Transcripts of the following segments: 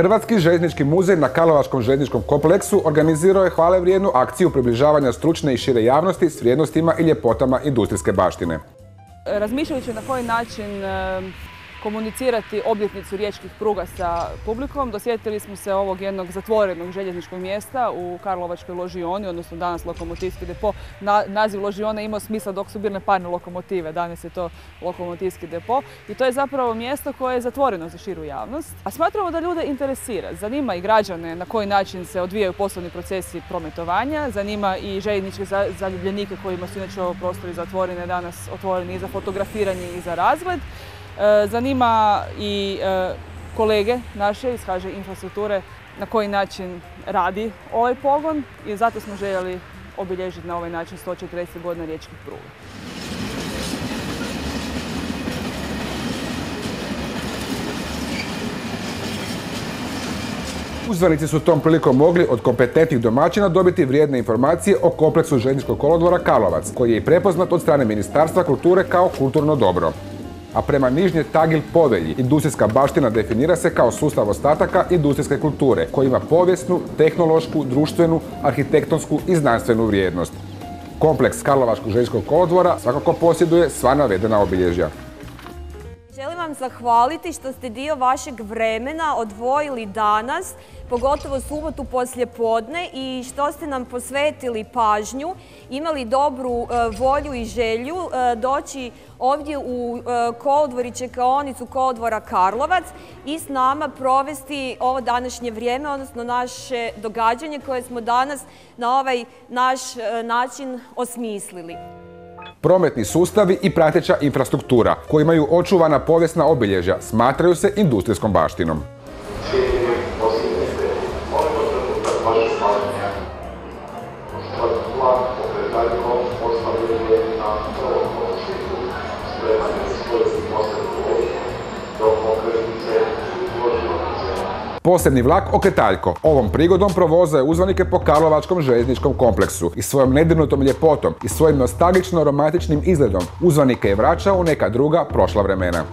Hrvatski željeznički muzej na Karlovačkom željezničkom kompleksu organizirao je hvalevrijednu akciju približavanja stručne i šire javnosti s vrijednostima i ljepotama industrijske baštine. Razmišljajući na koji način komunicirati obljetnicu riječkih pruga sa publikom, dosjetili smo se ovog jednog zatvorenog željezničkog mjesta u Karlovačkoj ložioni, odnosno danas lokomotivski depo. Naziv ložiona imao smisla dok su bile parne lokomotive, danas je to lokomotivski depo. I to je zapravo mjesto koje je zatvoreno za širu javnost. A smatramo da ljude interesira, zanima i građane na koji način se odvijaju poslovni procesi prometovanja, zanima i željezničke zaljubljenike kojima su inače ovo prostori zatvorene, danas otvoreni i za fotografiranje i za razgled. Zanima i kolege naše iz HŽ Infrastrukture na koji način radi ovaj pogon i zato smo željeli obilježiti na ovaj način 140 godina riječkih pruga. Uzvanici su tom prilikom mogli od kompetentnih domaćina dobiti vrijedne informacije o kompleksu željezničkog kolodvora Karlovac, koji je i prepoznat od strane Ministarstva kulture kao kulturno dobro. A prema Nižnje Tagil povelji, industrijska baština definira se kao sustav ostataka industrijske kulture, koji ima povijesnu, tehnološku, društvenu, arhitektonsku i znanstvenu vrijednost. Kompleks Karlovačkog željezničkog kolodvora svakako posjeduje sva navedena obilježja. Želim vam zahvaliti što ste dio vašeg vremena odvojili danas, pogotovo subotu poslijepodne, i što ste nam posvetili pažnju, imali dobru volju i želju doći ovdje u kolodvor i čekaonicu kolodvora Karlovac i s nama provesti ovo današnje vrijeme, odnosno naše događanje koje smo danas na ovaj naš način osmislili. Prometni sustavi i prateća infrastruktura, koji imaju očuvana povijesna obilježja, smatraju se industrijskom baštinom. Posebni vlak Okretaljko ovom prigodom provozao je uzvanike po Karlovačkom željezničkom kompleksu i svojom nedirnutom ljepotom i svojim nostalgično romantičnim izgledom uzvanike je vraćao u neka druga prošla vremena.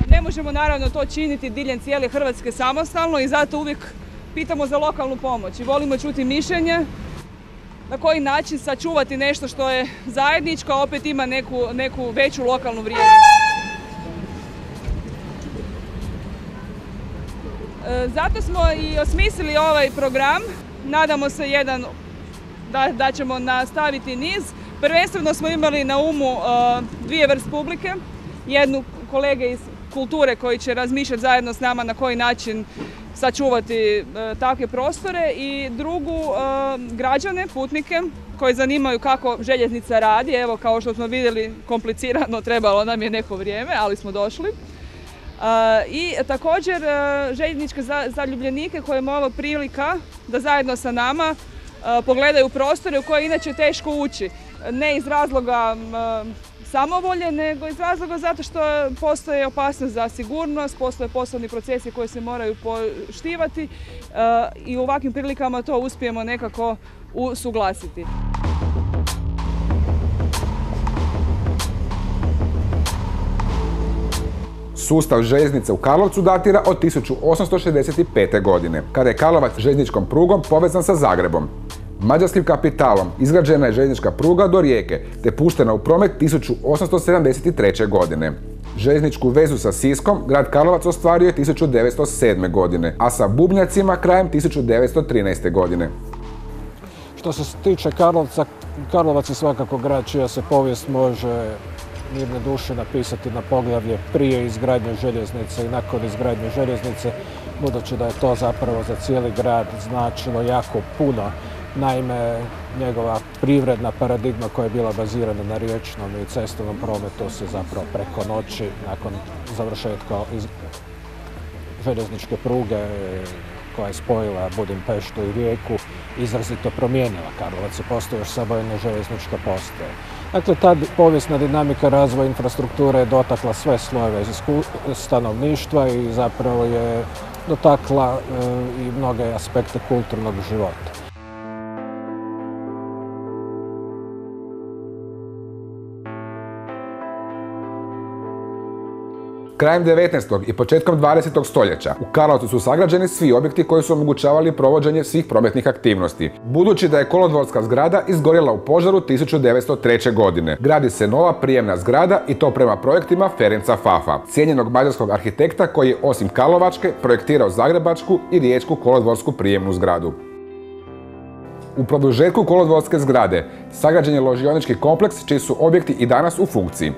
Ne možemo naravno to činiti diljem cijele Hrvatske samostalno i zato uvijek pitamo za lokalnu pomoć i volimo čuti mišljenje na koji način sačuvati nešto što je zajedničko, a opet ima neku veću lokalnu vrijednost. Zato smo i osmislili ovaj program. Nadamo se da ćemo nastaviti niz. Prvenstveno smo imali na umu dvije vrste publike. Jednu kolege iz kulture koji će razmišljati zajedno s nama na koji način sačuvati takve prostore i drugu građane, putnike koji zanimaju kako željeznica radi. Evo, kao što smo vidjeli, komplicirano, trebalo nam je neko vrijeme, ali smo došli. I također željezničke zaljubljenike kojima je ovo prilika da zajedno sa nama pogledaju prostore u koje inače teško ući. Ne iz razloga samovolje, nego iz razloga zato što postoje opasnost za sigurnost, postoje poslovni procesi koji se moraju poštivati i u ovakvim prilikama to uspijemo nekako usuglasiti. Sustav željeznice u Karlovcu datira od 1865. godine, kada je Karlovac željezničkom prugom povezan sa Zagrebom. Mađarskim kapitalom izgrađena je željeznička pruga do Rijeke, te puštena u promet 1873. godine. Željezničku vezu sa Siskom grad Karlovac ostvario je 1907. godine, a sa Bubnjacima krajem 1913. godine. Što se tiče Karlovca, Karlovac je svakako grad čija se povijest može mirne duše napisati na poglavlje prije izgradnje željeznice i nakon izgradnje željeznice, budući da je to zapravo za cijeli grad značilo jako puno. Naime, njegova privredna paradigma koja je bila bazirana na riječnom i cestovnom prometu se zapravo preko noći, nakon završetka željezničke pruge koja je spojila Budimpeštu i Rijeku, izrazito promijenila. Karlovac je postao još samo jedna željeznička postaja. Dakle, ta povijesna dinamika razvoja infrastrukture je dotakla sve slojeve stanovništva i zapravo je dotakla i mnoge aspekte kulturnog života. Krajem 19. i početkom 20. stoljeća u Karlovcu su sagrađeni svi objekti koji su omogućavali provođenje svih prometnih aktivnosti. Budući da je kolodvorska zgrada izgorjela u požaru 1903. godine, gradi se nova prijemna zgrada i to prema projektima Ferenca Fafa, cijenjenog mađarskog arhitekta koji je osim karlovačke projektirao zagrebačku i riječku kolodvorsku prijemnu zgradu. U produžetku kolodvorske zgrade sagrađen je ložionički kompleks čiji su objekti i danas u funkciji.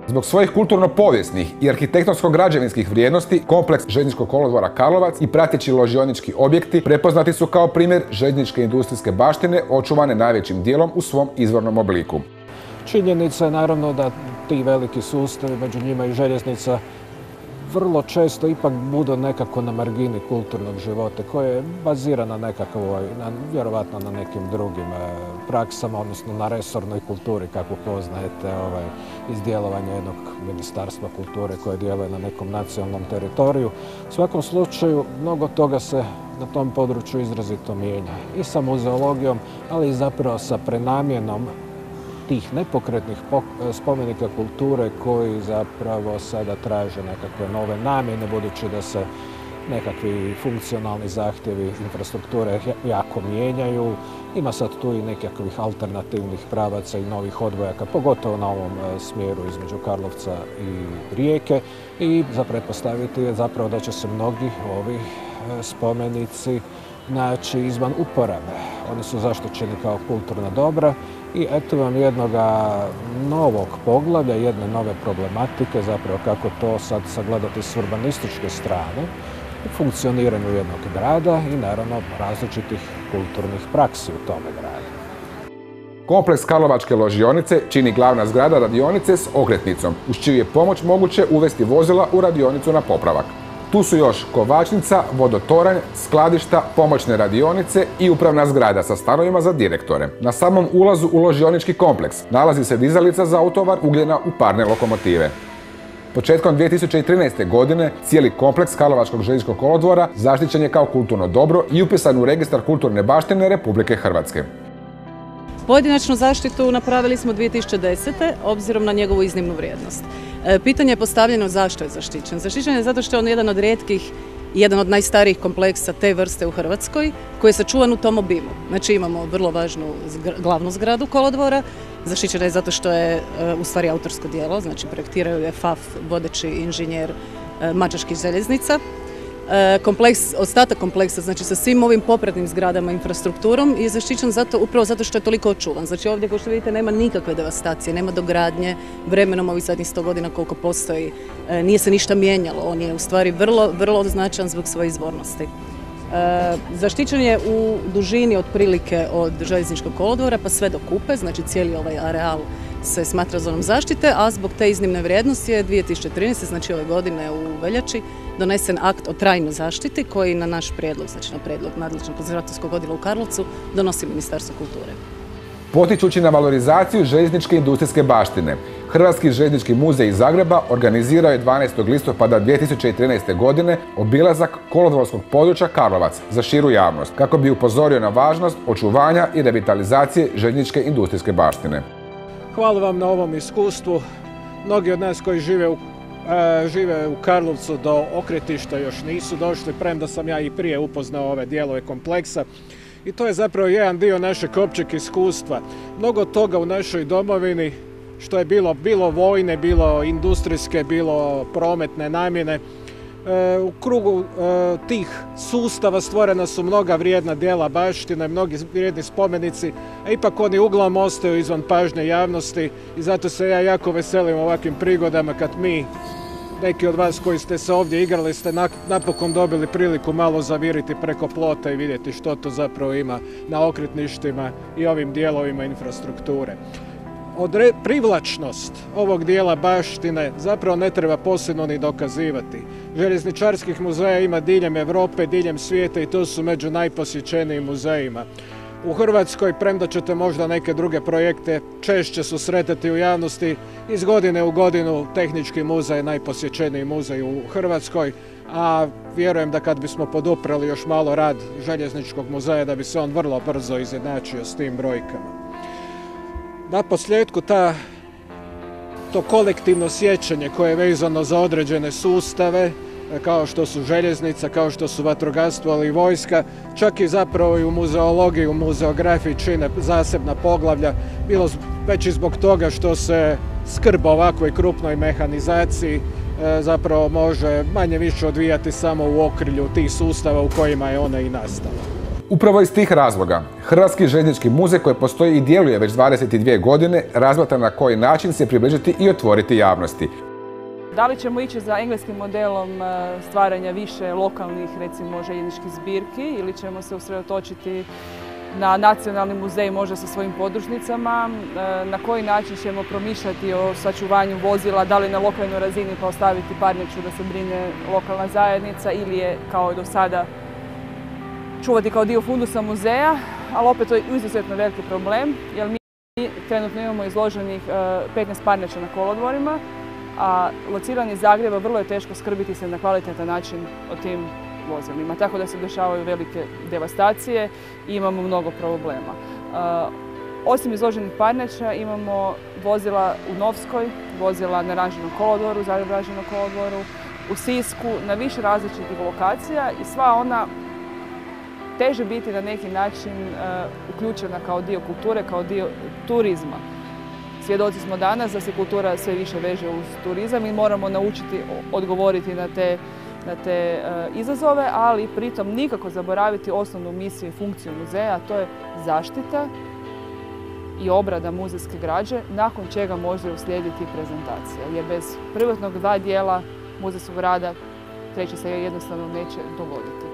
Zbog svojih kulturno-povijesnih i arhitektonsko-građevinskih vrijednosti, kompleks željezničkog kolodvora Karlovac i prateći ložionički objekti prepoznati su kao primjer željezničke industrijske baštine očuvane najvećim dijelom u svom izvornom obliku. Činjenica je naravno da ti veliki sustavi, među njima i željeznica, vrlo često ipak budu nekako na margini kulturnog života koje je bazirana nekako, vjerovatno na nekim drugim praksama, odnosno na resornoj kulturi, kako poznajete iz djelovanja jednog ministarstva kulture koje djeluje na nekom nacionalnom teritoriju. U svakom slučaju, mnogo toga se na tom području izrazito mijenja i sa muzeologijom, ali i zapravo sa prenamjenom tih nepokretnih spomenika kulture koji zapravo sada traže nekakve nove namjene, budući da se nekakvi funkcionalni zahtjevi infrastrukture jako mijenjaju. Ima sad tu i nekakvih alternativnih pravaca i novih odvojaka, pogotovo na ovom smjeru između Karlovca i Rijeke. I za pretpostaviti je zapravo da će se mnogi ovi spomenici naći izvan uporabe. Oni su zaštićeni kao kulturna dobra i eto vam jednoga novog poglavlja, jedne nove problematike, zapravo kako to sad sagledati s urbanističke strane u funkcioniranju jednog grada i naravno različitih kulturnih praksi u tome gradu. Kompleks Karlovačke ložionice čini glavna zgrada radionice s okretnicom, uz čiju je pomoć moguće uvesti vozila u radionicu na popravak. Tu su još kovačnica, vodotoranj, skladišta, pomoćne radionice i upravna zgrada sa stanovima za direktore. Na samom ulazu u ložionički kompleks nalazi se dizalica za utovar ugljena u parne lokomotive. Početkom 2013. godine cijeli kompleks Karlovačkog željezničkog kolodvora zaštićen je kao kulturno dobro i upisan u registar kulturne baštine Republike Hrvatske. Pojedinačnu zaštitu napravili smo 2010. obzirom na njegovu iznimnu vrijednost. Pitanje je postavljeno zašto je zaštićen. Zaštićen je zato što je on jedan od rijetkih i jedan od najstarijih kompleksa te vrste u Hrvatskoj koji je sačuvan u tom obimu. Znači imamo vrlo važnu glavnu zgradu kolodvora. Zaštićena je zato što je u stvari autorsko djelo, znači projektirao je Faf, vodeći inženjer mađarskih željeznica. Ostatak kompleksa, znači sa svim ovim popratnim zgradama i infrastrukturom je zaštićen upravo zato što je toliko očuvan. Znači ovdje, kao što vidite, nema nikakve devastacije, nema dogradnje, vremenom ovih zadnjih 100 godina koliko postoji, nije se ništa mijenjalo, on je u stvari vrlo značajan zbog svoje izvornosti. Zaštićen je u dužini otprilike od željezničkog kolodvora pa sve do Kupe, znači cijeli ovaj areal se smatra zonom zaštite, a zbog te iznimne vrijednosti je 2013. znači ove godine u veljači donesen akt o trajnoj zaštiti koji na naš prijedlog, znači na prijedlog nadležnog konzervatorskog odjela u Karlovcu donosi Ministarstvo kulture. Potičući na valorizaciju željezničke industrijske baštine, Hrvatski željeznički muzej iz Zagreba organizirao je 12. listopada 2013. godine obilazak kolodvorskog područja Karlovac za širu javnost, kako bi upozorio na važnost očuvanja i revitalizacije željezničke industrijske baštine. Hvala vam na ovom iskustvu. Mnogi od nas koji žive u Karlovcu do okretišta još nisu došli, premda sam ja i prije upoznao ove dijelove kompleksa. I to je zapravo jedan dio našeg općeg iskustva. Mnogo toga u našoj domovini, što je bilo vojne, bilo industrijske, bilo prometne namjene, U krugu tih sustava stvorena su mnoga vrijedna djela baštine, mnogi vrijedni spomenici, a ipak oni uglavnom ostaju izvan pažnje javnosti i zato se ja jako veselim ovakvim prigodama kad mi, neki od vas koji ste se ovdje igrali, ste napokon dobili priliku malo zaviriti preko plota i vidjeti što to zapravo ima na okretništima i ovim dijelovima infrastrukture. Privlačnost ovog dijela baštine zapravo ne treba posebno ni dokazivati. Željezničarskih muzeja ima diljem Europe, diljem svijeta i to su među najposjećenijim muzejima. U Hrvatskoj, premda ćete možda neke druge projekte češće susretati u javnosti, iz godine u godinu Tehnički muzej je najposjećeniji muzej u Hrvatskoj, a vjerujem da kad bismo poduprali još malo rad Željezničkog muzeja da bi se on vrlo brzo izjednačio s tim brojkama. Naposljetku to kolektivno sjećanje koje je vezano za određene sustave, kao što su željeznica, kao što su vatrogastvo, ali i vojska, čak i zapravo i u muzeologiji, u muzeografiji čine zasebna poglavlja, bilo već i zbog toga što se skrb o ovakvoj krupnoj mehanizaciji zapravo može manje više odvijati samo u okrilju tih sustava u kojima je ona i nastala. Upravo iz tih razloga, Hrvatski željeznički muzej koji postoji i djeluje već 22 godine razmatra na koji način se približiti i otvoriti javnosti. Da li ćemo ići za engleskim modelom stvaranja više lokalnih, recimo, željezničkih zbirki ili ćemo se usredotočiti na nacionalni muzej možda sa svojim podružnicama, na koji način ćemo promišljati o sačuvanju vozila, da li na lokalnoj razini pa ostaviti parniču da se brine lokalna zajednica ili je kao i do sada čuvati kao dio fundusa muzeja, ali opet to je izuzetno veliki problem, jer mi trenutno imamo izloženih 15 parnjača na kolodvorima, a locirani iz Zagreba vrlo je teško skrbiti se na kvalitetan način o tim vozilima, tako da se dešavaju velike devastacije i imamo mnogo problema. Osim izloženih parnjača imamo vozila u Novskoj, vozila na Ranžinom kolodvoru, Zagreb-Ranžinom kolodvoru, u Sisku, na više različitih lokacija i sva ona teže biti na neki način uključena kao dio kulture, kao dio turizma. Svjedoci smo danas da se kultura sve više veže uz turizam i moramo naučiti odgovoriti na te izazove, ali pritom nikako zaboraviti osnovnu misiju i funkciju muzeja, a to je zaštita i obrada muzejske građe, nakon čega može uslijediti prezentacija. Jer bez privatnog dva dijela muzejskog rada treće se jednostavno neće dogoditi.